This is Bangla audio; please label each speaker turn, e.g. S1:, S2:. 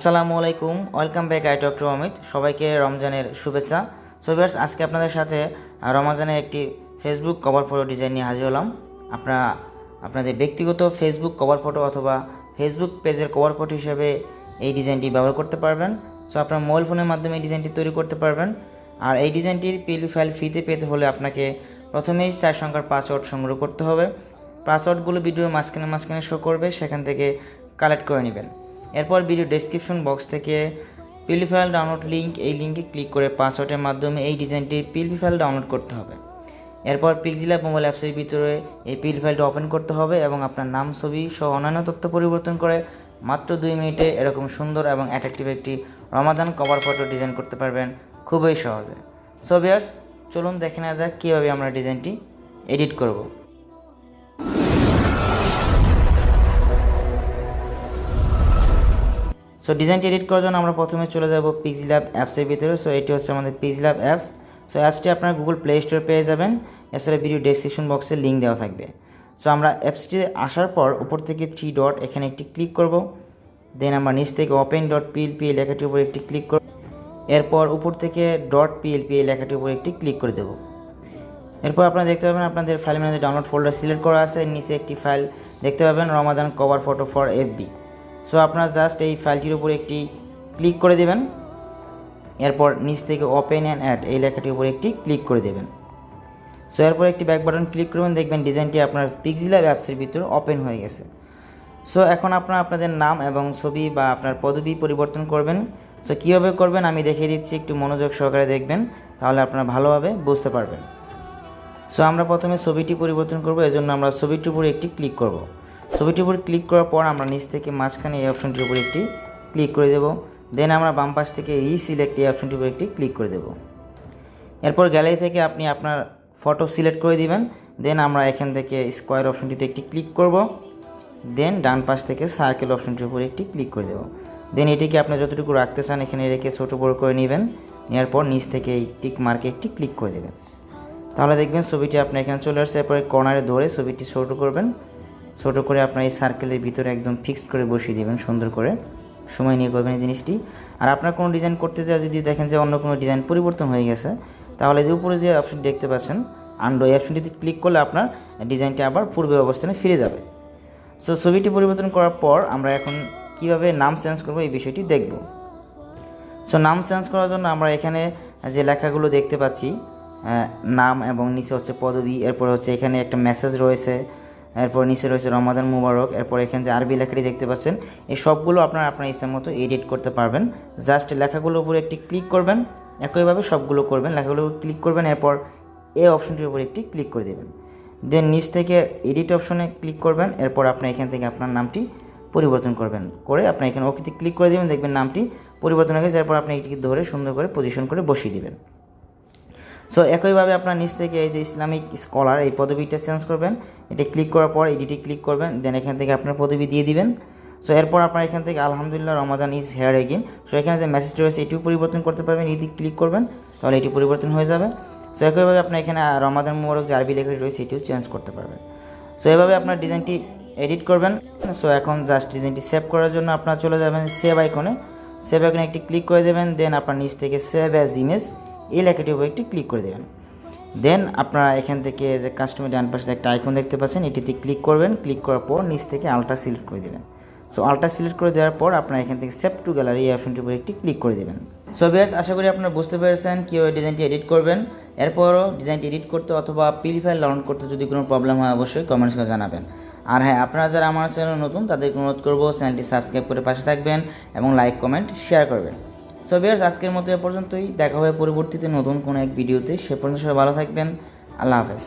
S1: আসসালামু আলাইকুম, welcome back. I talk to Amit. সবাইকে রমজানের শুভেচ্ছা। সো ভিউয়ার্স, আজকে আপনাদের সাথে রমজানের একটি ফেসবুক কভার ফটো ডিজাইন নিয়ে হাজির হলাম। আপনাদের ব্যক্তিগত ফেসবুক কভার ফটো অথবা ফেসবুক পেজের কভার ফটো হিসেবে এই ডিজাইনটি ব্যবহার করতে পারবেন। সো আপনার মোবাইল ফোনের মাধ্যমে এই ডিজাইনটি তৈরি করতে পারবেন। আর এই ডিজাইনটির পিএলপি ফাইল ফ্রিতে পেতে হলে আপনাকে প্রথমেই 4 সংখ্যার পাসওয়ার্ড সংগ্রহ করতে হবে। পাসওয়ার্ডগুলো ভিডিওর মাঝখানে শো করবে, সেখান থেকে কালেক্ট করে নেবেন। এরপর ভিডিও ডেসক্রিপশন বক্স থেকে পিএলপি ফাইল ডাউনলোড লিঙ্ক, এই লিঙ্কে ক্লিক করে পাসওয়ার্ডের মাধ্যমে এই ডিজাইনটির পিএলপি ফাইল ডাউনলোড করতে হবে। এরপর পিক্সেল মোবাইল অ্যাপসের ভিতরে এই পিএলপি ফাইলটা ওপেন করতে হবে এবং আপনার নাম, ছবি সহ অন্যান্য তথ্য পরিবর্তন করে মাত্র 2 মিনিটে এরকম সুন্দর এবং অ্যাট্রাকটিভ একটি রমাদান কভার ফটো ডিজাইন করতে পারবেন খুবই সহজে। সো ভিউয়ার্স, চলুন দেখে নেওয়া যাক কীভাবে আমরা ডিজাইনটি এডিট করব। সো ডিজাইনটি এডিট করার জন্য আমরা প্রথমে চলে যাব পিক্সেল অ্যাপসের ভিতরে। সো এটি হচ্ছে আমাদের পিক্সেল অ্যাপস। সো অ্যাপসটি আপনারা গুগল প্লে স্টোরে পেয়ে যাবেন, এছাড়া ভিডিও ডেসক্রিপশন বক্সে লিঙ্ক দেওয়া থাকবে। সো আমরা অ্যাপসটি আসার পর উপর থেকে 3 ডট এখানে একটি ক্লিক করব। দেন আমরা নিচ থেকে ওপেন ডট পিএলপি এই লেখাটির উপর একটি ক্লিক করব। এরপর উপর থেকে ডট পিএলপি এই লেখাটির উপর একটি ক্লিক করে দেব। এরপর আপনারা দেখতে পাবেন আপনাদের file manager download folder select করা আছে, নিচে একটি ফাইল দেখতে পাবেন Ramadan cover photo for FB. So আপনারা জাস্ট এই ফাইলটির উপর একটি ক্লিক করে দেবেন। এরপর নিচ থেকে ওপেন অ্যান্ড অ্যাড এই লেখাটির উপর একটি ক্লিক করে দেবেন। সো এরপর একটি ব্যাক বাটন ক্লিক করবেন, দেখবেন ডিজাইনটি আপনার পিক্সেল অ্যাপসের ভিতরে ওপেন হয়ে গেছে। সো এখন আপনারা আপনাদের নাম এবং ছবি বা আপনার পদবি পরিবর্তন করবেন। সো কীভাবে করবেন আমি দেখিয়ে দিচ্ছি, একটু মনোযোগ সহকারে দেখবেন, তাহলে আপনারা ভালোভাবে বুঝতে পারবেন। সো আমরা প্রথমে ছবিটি পরিবর্তন করব, এজন্য আমরা ছবিটির উপর একটি ক্লিক করব। ছবিটির উপর ক্লিক করার পর আমরা নিচ থেকে মাঝখানে এই অপশনটির উপর একটি ক্লিক করে দেব। দেন আমরা বাম পাশ থেকে রিসিলেক্ট এই অপশনটির উপর একটি ক্লিক করে দেব। এরপর গ্যালারি থেকে আপনি আপনার ফটো সিলেক্ট করে দিবেন। দেন আমরা এখান থেকে স্কোয়ার অপশনটিতে একটি ক্লিক করব। দেন ডান পাশ থেকে সার্কেল অপশনটির উপর একটি ক্লিক করে দেব। দেন এটিকে আপনি যতটুকু রাখতে চান এখানে রেখে ছোটো বড় করে নেবেন। নেওয়ার পর নিচ থেকে এই টিক মার্কে একটি ক্লিক করে দেবেন। তাহলে দেখবেন ছবিটি আপনার এখানে চলে আসছে। এরপরে কর্নারে ধরে ছবিটি ছোটো করবেন। ছোটো করে আপনার এই সার্কেলের ভিতরে একদম ফিক্সড করে বসিয়ে দেবেন, সুন্দর করে সময় নিয়ে করবেন এই জিনিসটি। আর আপনার কোনো ডিজাইন করতে চাই যদি দেখেন যে অন্য কোনো ডিজাইন পরিবর্তন হয়ে গেছে, তাহলে যে উপরে যে অপশন দেখতে পাচ্ছেন আন্ডো, এই অপশনটিতে ক্লিক করলে আপনার ডিজাইনটি আবার পূর্বের অবস্থানে ফিরে যাবে। সো ছবিটি পরিবর্তন করার পর আমরা এখন কিভাবে নাম চেঞ্জ করব এই বিষয়টি দেখব। সো নাম চেঞ্জ করার জন্য আমরা এখানে যে লেখাগুলো দেখতে পাচ্ছি, নাম এবং নিচে হচ্ছে পদবি, এরপর হচ্ছে এখানে একটা মেসেজ রয়েছে, এরপর নিচে রয়েছে রমাদান মুবারক, এরপর এখানে যে আরবি লেখাটি দেখতে পাচ্ছেন, এই সবগুলো আপনার ইচ্ছা মতো এডিট করতে পারবেন। জাস্ট লেখাগুলোর উপরে একটি ক্লিক করবেন, একইভাবে সবগুলো করবেন, লেখাগুলো ক্লিক করবেন, এরপর এই অপশনটির উপর একটি ক্লিক করে দেবেন। দেন নিচ থেকে এডিট অপশনে ক্লিক করবেন। এরপর আপনি এখান থেকে আপনার নামটি পরিবর্তন করবেন, করে আপনি এখানে ওকেতে ক্লিক করে দেবেন, দেখবেন নামটি পরিবর্তন হয়ে গেছে। এরপর আপনি এটিকে ধরে সুন্দর করে পজিশন করে বসিয়ে দেবেন। সো একইভাবে আপনার নিচ থেকে এই যে ইসলামিক স্কলার এই পদবিটা চেঞ্জ করবেন, এটি ক্লিক করার পর এডিটে ক্লিক করবেন। দেন এখান থেকে আপনার পদবি দিয়ে দিবেন। সো এরপর আপনার এখান থেকে আলহামদুলিল্লাহ রমাদান ইজ হেয়ার এগেইন। সো এখানে যে মেসেজটি রয়েছে এটিও পরিবর্তন করতে পারবেন, এটি ক্লিক করবেন, তাহলে এটি পরিবর্তন হয়ে যাবে। সো একইভাবে আপনার এখানে রমাদান মুবারক যে আরবি লেখাটি রয়েছে এটিও চেঞ্জ করতে পারবেন। সো এভাবে আপনার ডিজাইনটি এডিট করবেন। সো এখন জাস্ট ডিজাইনটি সেভ করার জন্য আপনারা চলে যাবেন সেভ আইকনে, সেভ আইকনে একটি ক্লিক করে দেবেন। দেন আপনার নিচ থেকে সেভ অ্যাজ ইমেজ এই লেখাটির উপর একটি ক্লিক করে দেবেন। দেন আপনারা এখান থেকে যে কাস্টমার ডান পাশে একটা আইকন দেখতে পাচ্ছেন, এটিতে ক্লিক করবেন। ক্লিক করার পর নিচ থেকে আলট্রা সিলেক্ট করে দেবেন। সো আলট্রা সিলেক্ট করে দেওয়ার পর আপনারা এখান থেকে সেভ টু গ্যালারি এই অপশনটির উপর একটি ক্লিক করে দেবেন। সো ভিউয়ার্স, আশা করি আপনারা বুঝতে পেরেছেন কীভাবে ডিজাইনটি এডিট করবেন। এরপরও ডিজাইনটি এডিট করতে অথবা পিএলপি ফাইল ডাউনলোড করতে যদি কোনো প্রবলেম হয় অবশ্যই কমেন্টস করে জানাবেন। আর হ্যাঁ, আপনারা যারা আমার চ্যানেল নতুন তাদেরকে অনুরোধ করবো চ্যানেলটি সাবস্ক্রাইব করে পাশে থাকবেন এবং লাইক কমেন্ট শেয়ার করবেন। সো ভিউয়ার্স, আজকের মতো এ পর্যন্তই। দেখা হবে পরবর্তীতে নতুন কোনো এক ভিডিওতে। সে পর্যন্ত সবাই ভালো থাকবেন। আল্লাহ হাফেজ।